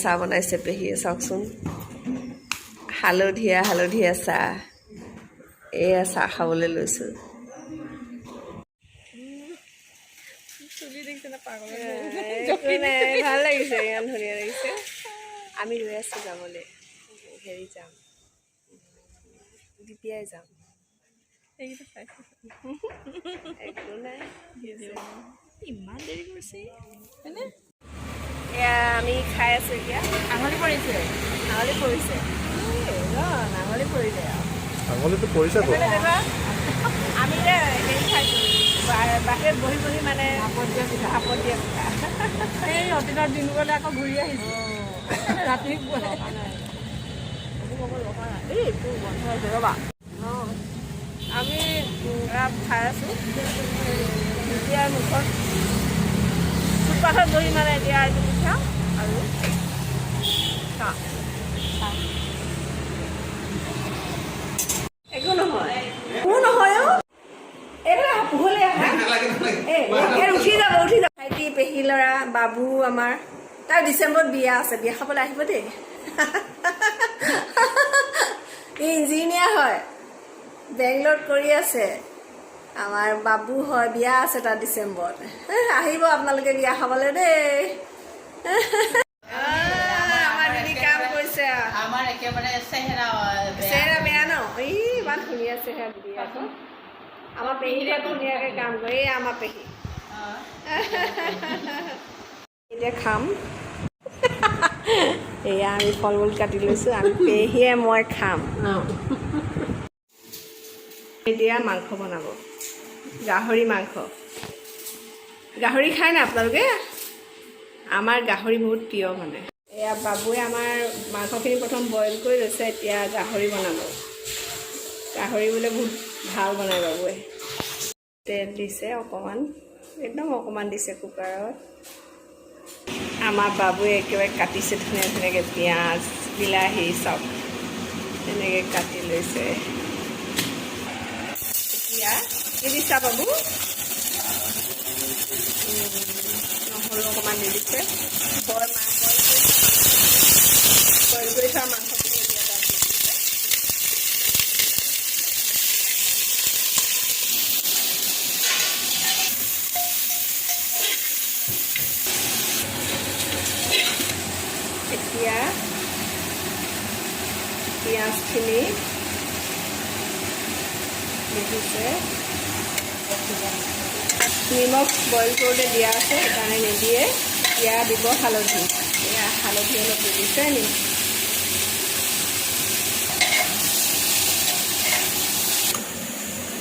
চাহ বনাইছে পেহীয়ে চাওকচোন হালধীয়া হালধীয়া চাহ এয়া চাহ খাবলৈ লৈছোঁ ভাল লাগিছে ইমান ধুনীয়া লাগিছে আমি ৰৈ আছোঁ যাবলৈ হেৰি যাম ডিপিয়াই যাম একো নাই ইমান দেৰি কৰিছে হয়নে এয়া আমি খাই আছোঁ এতিয়া আঙুলি পৰিছে নাঙলি পৰিছে নাঙলি পৰিলে আঙুলিটো পৰিছে আমি যে হেৰি খাইছোঁ বাহিৰত বহি বহি মানে আপদ দিয়া পিঠা এই অতীতৰ দিনবোৰলৈ আকৌ ঘূৰি আহিছোঁ ৰাতি এইটো বন্ধ হৈছে ৰ'বা অঁ আমি খাই আছোঁ এতিয়াৰ মুখত ফুটপাথত বহি মানে এতিয়া এইটো পিঠা আৰু চাহ একো নহয় একো নহয় এইবিলাক পোহলৈ আহা উঠি যাব ভাইটি পেহী ল'ৰা বাবু আমাৰ তাৰ ডিচেম্বৰত বিয়া আছে বিয়া খাবলৈ আহিব দেই ইঞ্জিনিয়াৰ হয় বেংগলোৰত কৰি আছে আমাৰ বাবু হয় বিয়া আছে তাৰ ডিচেম্বৰত আহিব আপোনালোকে বিয়া খাবলৈ দেই আমাৰ দিদি কাম কৰিছে আমাৰ একেবাৰে চেহেৰা বেয়া ন ইমান ধুনীয়া চেহেৰা দিদি আকৌ আমাৰ পেহীটো ধুনীয়াকৈ কাম কৰে এই আমাৰ পেহী এতিয়া খাম এয়া আমি ফল মূল কাটি লৈছোঁ আমি পেহীয়ে মই খাম এতিয়া মাংস বনাব গাহৰি মাংস গাহৰি খায় না আপোনালোকে আমাৰ গাহৰি বহুত প্ৰিয় মানে এয়া বাবুৱে আমাৰ মাংসখিনি প্ৰথম বইল কৰি লৈছে এতিয়া গাহৰি বনাব গাহৰি বোলে বহুত ভাল বনায় বাবুৱে তেল দিছে অকণমান একদম অকণমান দিছে কুকাৰত আমাৰ বাবুৱে একেবাৰে কাটিছে ধুনীয়া ধুনীয়াকৈ পিঁয়াজ বিলাহী চব তেনেকৈ কাটি লৈছে এতিয়া কি দিছা বাবু নহৰু অকণমান দি দিছে বইল কৰি থোৱা মাংসখিনি এতিয়া তাত দি দিছে এতিয়া পিঁয়াজখিনি দি দিছে নিমখ বইল কৰোঁতে দিয়া আছে সেইকাৰণে নিদিয়ে এতিয়া দিব হালধি এয়া হালধি অলপ দি দিছে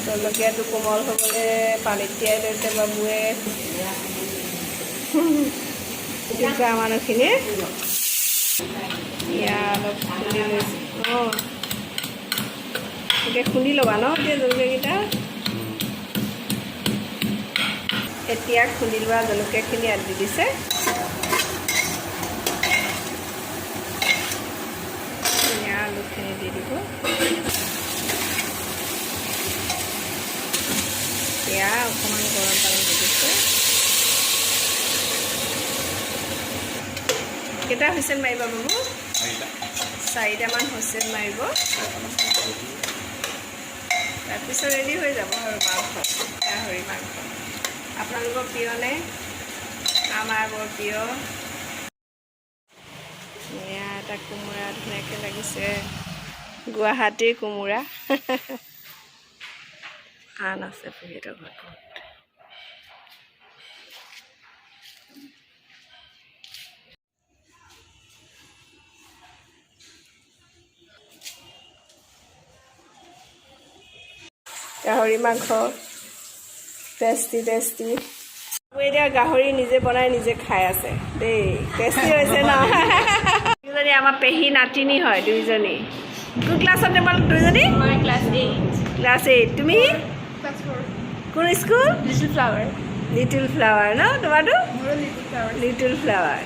জলকীয়াটো কোমল হ'বলৈ পানীত তিয়াই লৈছে বাবুৱে পিঠা মানুহখিনিয়ে এয়া অলপ খুন্দি লৈছে অঁ এতিয়া খুন্দি ল'বা ন এতিয়া জলকীয়াকেইটা এতিয়া খুন্দি লোৱা জলকীয়াখিনি ইয়াত দি দিছে আলুখিনি দি দিব এতিয়া অকণমান গৰম পানী দি দিছে কেইটা হুইচেল মাৰিবা বাবু 4টামান হুইচেল মাৰিব তাৰপিছত ৰেডি হৈ যাব আৰু মাংস গাহৰি মাংস আপোনালোকৰ প্ৰিয়নে আমাৰ বৰ প্ৰিয় এয়া এটা কোমোৰা ধুনীয়াকৈ লাগিছে গুৱাহাটীৰ কোমোৰা আন আছে পেহীহঁতৰ ঘৰত গাহৰি মাংস টেষ্টি এতিয়া গাহৰি নিজে বনাই নিজে খাই আছে দেই টেষ্টি হৈছে ন দুইজনী আমাৰ পেহী নাতিনী হয় দুইজনী কোন ক্লাছত তোমালোক দুইজনী ক্লাছ 8 তুমি কোন স্কুল লিটিল ফ্লাৱাৰ ন তোমাৰতো লিটিল ফ্লাৱাৰ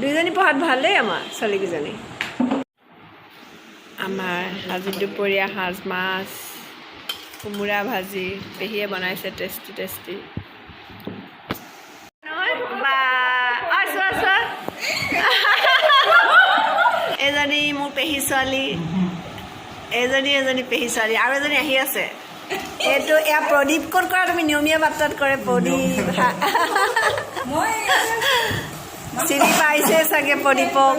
দুইজনী পঢ়াত ভাল দেই আমাৰ ছোৱালীকেইজনী আমাৰ আজি দুপৰীয়া সাজ মাছ কোমোৰা ভাজি পেহীয়ে বনাইছে টেষ্টি ছোৱালী, এজনী পেহী ছোৱালী, আৰু এজনী আহি আছে। এইটো এয়া প্ৰদীপ ক'ত কৰা তুমি? নিয়মীয়া বাৰ্তাত কৰে প্ৰদীপ। চিনি পাইছে চাগে প্ৰদীপক।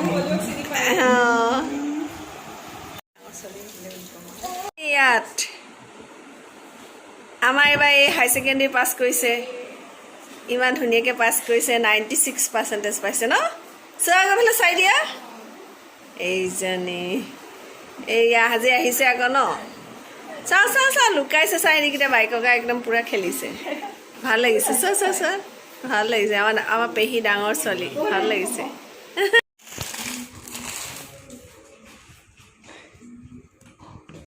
ইয়াত আমাৰ এইবাৰ এই হাই ছেকেণ্ডেৰী পাছ কৰিছে, ইমান ধুনীয়াকৈ পাছ কৰিছে, 96% পাইছে ন? চোৱা গৈ চাই দিয়া। এইজনী এইয়া আজি আহিছে আকৌ ন? চা লুকাইছে, চাই নেকি বাইকক একদম পূৰা খেলিছে। ভাল লাগিছে, চোৱা ভাল লাগিছে। আমাৰ পেহী ডাঙৰ ছোৱালী, ভাল লাগিছে।